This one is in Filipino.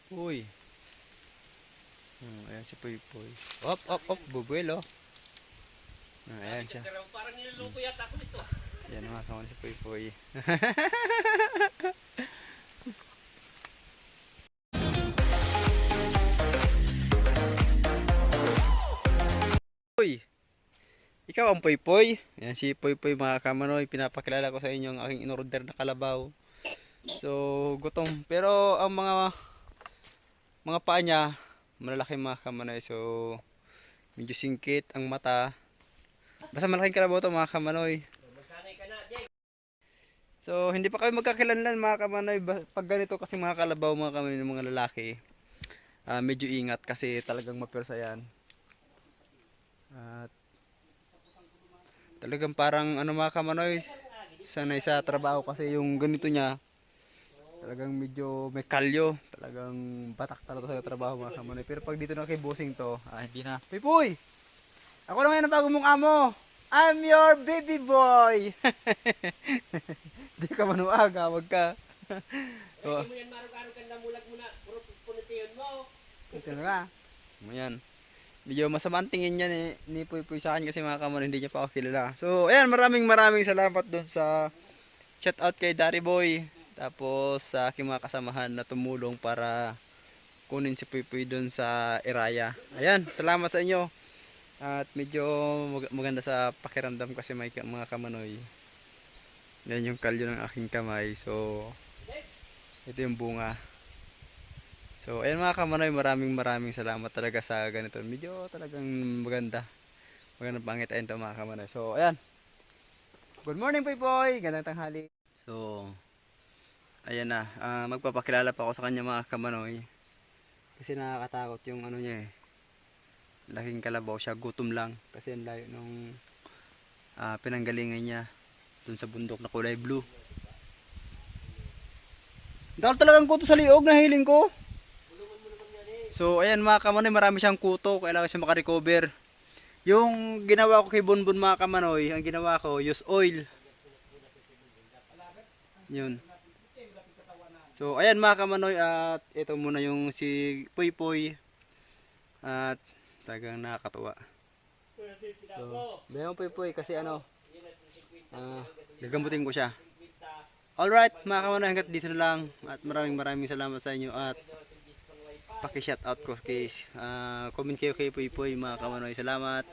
Uy. Ayan si Puy Puy. Op, bubuelo. Ayan siya. Parang niluluko yata ako nito. Ayan mga kawan si Puy Puy. Uy. Ikaw ang Puy Puy. Ayan si Puy Puy mga kamanoy. Pinapakilala ko sa inyo ang aking inorder na kalabaw. So, gutom. Pero ang mga paa niya, malalaki mga kamanoy. So, medyo singkit ang mata. Basta malaking kalabaw to mga kamanoy. Magsanay ka na, Jay. So, hindi pa kami magkakilanlan mga kamanoy. Pag ganito kasi mga kalabaw mga kamanoy ng mga lalaki, medyo ingat kasi talagang mapwersa yan. At talagang parang ano mga kamanoy, sanay sa trabaho kasi yung ganito niya, talagang medyo may kalyo. Talagang batak talaga sa trabaho mga kamanoy. Pero pag dito na kay bossing to, hindi na. Pipoy! Ako na ngayon ang bago mong amo! I'm your baby boy! Di ka manuaga, wag ka. Pwede mo yan marang-araw ka namulag muna. Puro punitiyon mo. Ito na nga. Ayan. Medyo masama ang tingin niya ni Puy Puy sa akin kasi mga kamon hindi niya pa ako kilala. So, ayan, maraming salamat doon sa shoutout kay Dari Boy. Tapos sa aking mga kasamahan na tumulong para kunin si Puy Puy doon sa Iraya. Ayan, salamat sa inyo. At medyo maganda sa pakiramdam kasi may mga kamanoy. Yan yung kalyo ng aking kamay. So, ito yung bunga. So, ayan mga kamanoy, maraming salamat talaga sa ganito. Medyo talagang maganda. Magandang pangitain ito mga kamanoy. So, ayan. Good morning, Puy Puy. Gandang tanghali. So, ayan na. Magpapakilala pa ako sa kanya mga kamanoy. Kasi nakakatakot yung ano niya eh. Laking kalabaw siya, gutom lang. Kasi ang layo nung pinanggalingan niya. Dun sa bundok na kulay blue. Dahil talagang kuto sa liog na hiling ko. So ayan mga kamanoy, marami siyang kuto. Kailangan siya makarecover. Yung ginawa ko kay Bonbon mga kamanoy, ang ginawa ko, use oil. Yun. So ayan mga kamanoy, at ito muna yung si Puy Puy. At talagang nakakatuwa. So, bayan Puy Puy kasi ano, gagamutin ko siya. Alright mga kamanoy, hanggat dito na lang. At maraming salamat sa inyo. At paki-shoutout ko kay comment kayo kay Puy Puy mga kamanoy. Salamat.